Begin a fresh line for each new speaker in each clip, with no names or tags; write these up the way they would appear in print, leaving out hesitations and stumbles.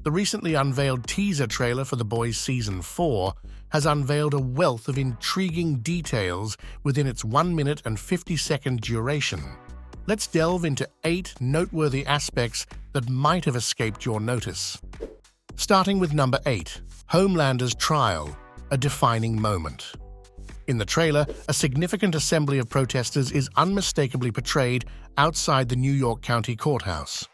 The recently unveiled teaser trailer for The Boys Season 4 has unveiled a wealth of intriguing details within its 1 minute and 50-second duration. Let's delve into 8 noteworthy aspects that might have escaped your notice. Starting with number 8, Homelanders Trial, a defining moment. In the trailer, a significant assembly of protesters is unmistakably portrayed outside the New York County Courthouse.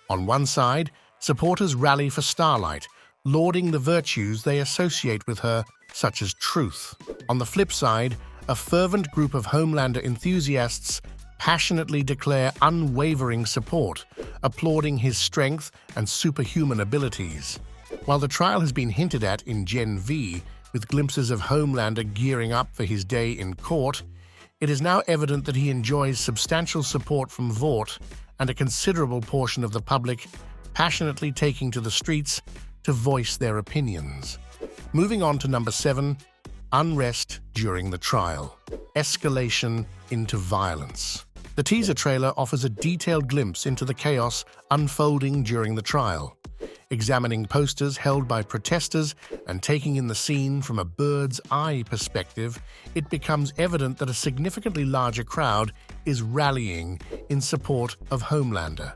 On one side, supporters rally for Starlight, lauding the virtues they associate with her, such as truth. On the flip side, a fervent group of Homelander enthusiasts passionately declare unwavering support, applauding his strength and superhuman abilities. While the trial has been hinted at in Gen V, with glimpses of Homelander gearing up for his day in court, it is now evident that he enjoys substantial support from Vought and a considerable portion of the public passionately taking to the streets to voice their opinions. Moving on to number 7, unrest during the trial. Escalation into violence. The teaser trailer offers a detailed glimpse into the chaos unfolding during the trial. Examining posters held by protesters and taking in the scene from a bird's eye perspective, it becomes evident that a significantly larger crowd is rallying in support of Homelander.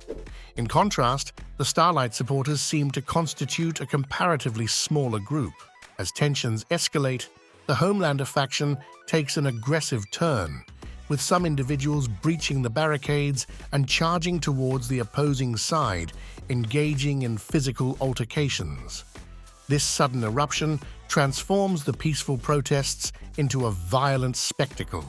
In contrast, the Starlight supporters seem to constitute a comparatively smaller group. As tensions escalate, the Homelander faction takes an aggressive turn, with some individuals breaching the barricades and charging towards the opposing side, engaging in physical altercations. This sudden eruption transforms the peaceful protests into a violent spectacle.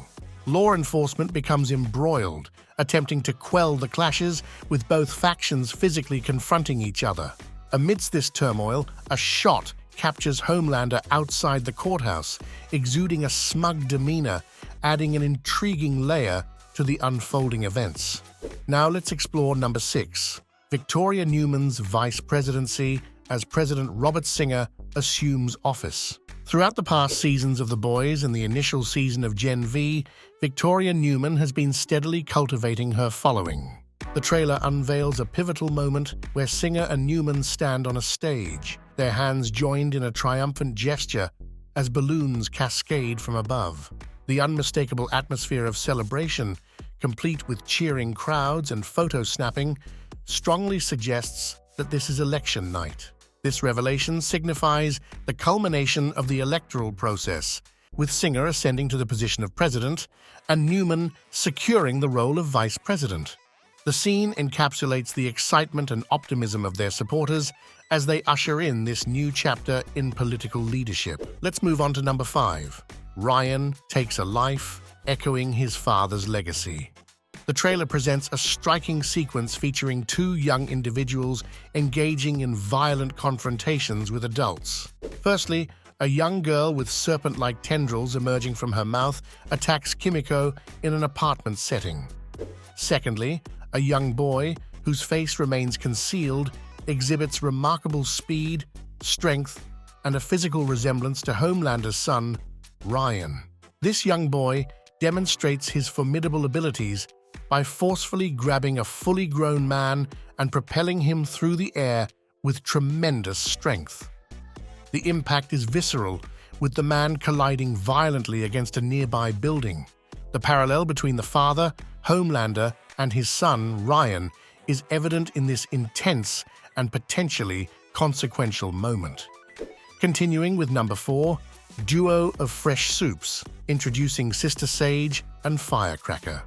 Law enforcement becomes embroiled, attempting to quell the clashes, with both factions physically confronting each other. Amidst this turmoil, a shot captures Homelander outside the courthouse, exuding a smug demeanor, adding an intriguing layer to the unfolding events. Now let's explore number 6, Victoria Neuman's vice presidency as President Robert Singer assumes office. Throughout the past seasons of The Boys and the initial season of Gen V, Victoria Neuman has been steadily cultivating her following. The trailer unveils a pivotal moment where Singer and Neuman stand on a stage, their hands joined in a triumphant gesture as balloons cascade from above. The unmistakable atmosphere of celebration, complete with cheering crowds and photo snapping, strongly suggests that this is election night. This revelation signifies the culmination of the electoral process, with Singer ascending to the position of president and Neuman securing the role of vice president. The scene encapsulates the excitement and optimism of their supporters as they usher in this new chapter in political leadership. Let's move on to number 5. Ryan takes a life, echoing his father's legacy. The trailer presents a striking sequence featuring 2 young individuals engaging in violent confrontations with adults. Firstly, a young girl with serpent-like tendrils emerging from her mouth attacks Kimiko in an apartment setting. Secondly, a young boy, whose face remains concealed, exhibits remarkable speed, strength, and a physical resemblance to Homelander's son, Ryan. This young boy demonstrates his formidable abilities by forcefully grabbing a fully grown man and propelling him through the air with tremendous strength. The impact is visceral, with the man colliding violently against a nearby building. The parallel between the father, Homelander, and his son, Ryan, is evident in this intense and potentially consequential moment. Continuing with number 4, duo of fresh Supes, introducing Sister Sage and Firecracker.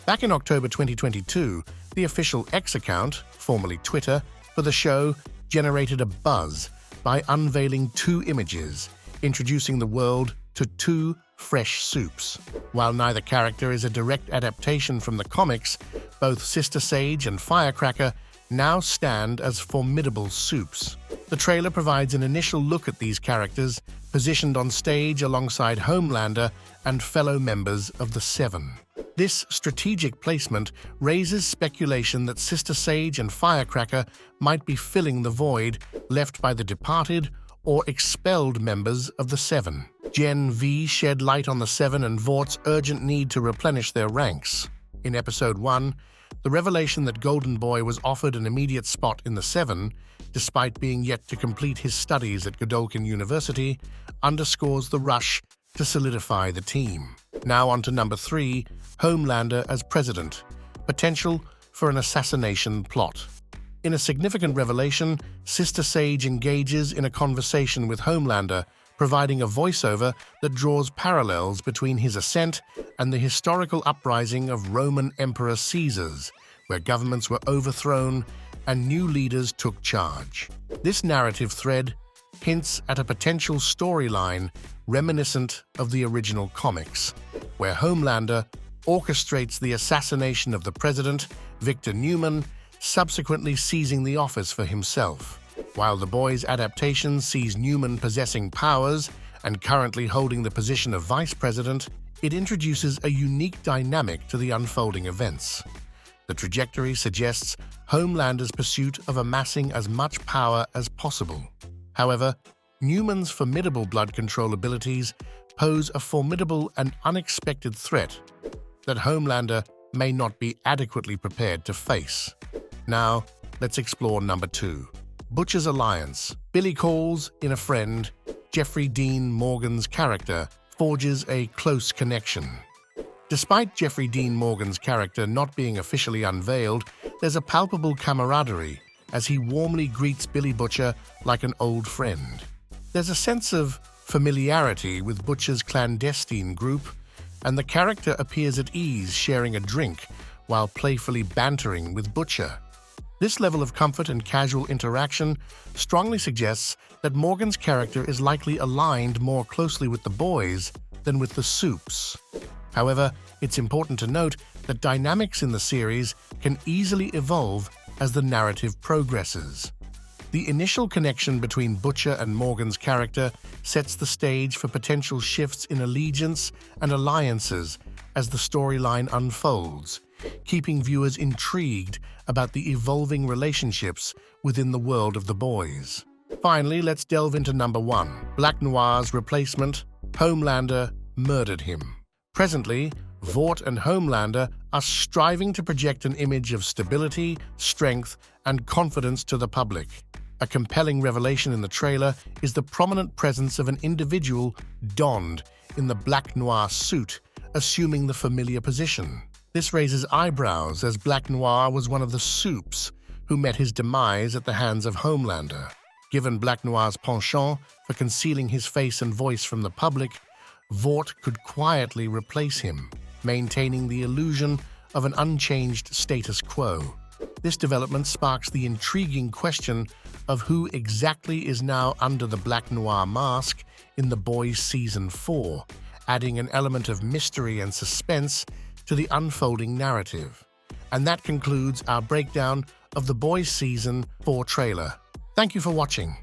Back in October 2022, the official X account, formerly Twitter, for the show generated a buzz by unveiling 2 images, introducing the world to 2 fresh Supes. While neither character is a direct adaptation from the comics, both Sister Sage and Firecracker now stand as formidable Supes. The trailer provides an initial look at these characters, positioned on stage alongside Homelander and fellow members of the Seven. This strategic placement raises speculation that Sister Sage and Firecracker might be filling the void left by the departed or expelled members of the Seven. Gen V shed light on the Seven and Vaught's urgent need to replenish their ranks. In Episode 1, The revelation that Golden Boy was offered an immediate spot in the Seven, despite being yet to complete his studies at Godolphin University, underscores the rush to solidify the team. Now on to number 3, Homelander as president. Potential for an assassination plot. In a significant revelation, Sister Sage engages in a conversation with Homelander, providing a voiceover that draws parallels between his ascent and the historical uprising of Roman Emperor Caesar's, where governments were overthrown and new leaders took charge. This narrative thread hints at a potential storyline reminiscent of the original comics, where Homelander orchestrates the assassination of the president, Victor Neuman, subsequently seizing the office for himself. While The Boys adaptation sees Neuman possessing powers and currently holding the position of vice president, it introduces a unique dynamic to the unfolding events. The trajectory suggests Homelander's pursuit of amassing as much power as possible. However, Neuman's formidable blood control abilities pose a formidable and unexpected threat that Homelander may not be adequately prepared to face. Now, let's explore number 2. Butcher's alliance. Billy calls in a friend. Jeffrey Dean Morgan's character forges a close connection. Despite Jeffrey Dean Morgan's character not being officially unveiled, there's a palpable camaraderie as he warmly greets Billy Butcher like an old friend. There's a sense of familiarity with Butcher's clandestine group, and the character appears at ease sharing a drink while playfully bantering with Butcher. This level of comfort and casual interaction strongly suggests that Morgan's character is likely aligned more closely with the boys than with the Supes. However, it's important to note that dynamics in the series can easily evolve as the narrative progresses. The initial connection between Butcher and Morgan's character sets the stage for potential shifts in allegiance and alliances as the storyline unfolds, keeping viewers intrigued about the evolving relationships within the world of the boys. Finally, let's delve into number 1. Black Noir's replacement, Homelander murdered him. Presently, Vought and Homelander are striving to project an image of stability, strength, and confidence to the public. A compelling revelation in the trailer is the prominent presence of an individual donned in the Black Noir suit, assuming the familiar position. This raises eyebrows as Black Noir was one of the Supes who met his demise at the hands of Homelander. Given Black Noir's penchant for concealing his face and voice from the public, Vought could quietly replace him, maintaining the illusion of an unchanged status quo. This development sparks the intriguing question of who exactly is now under the Black Noir mask in The Boys Season 4, adding an element of mystery and suspense to the unfolding narrative. And that concludes our breakdown of The Boys Season 4 trailer. Thank you for watching.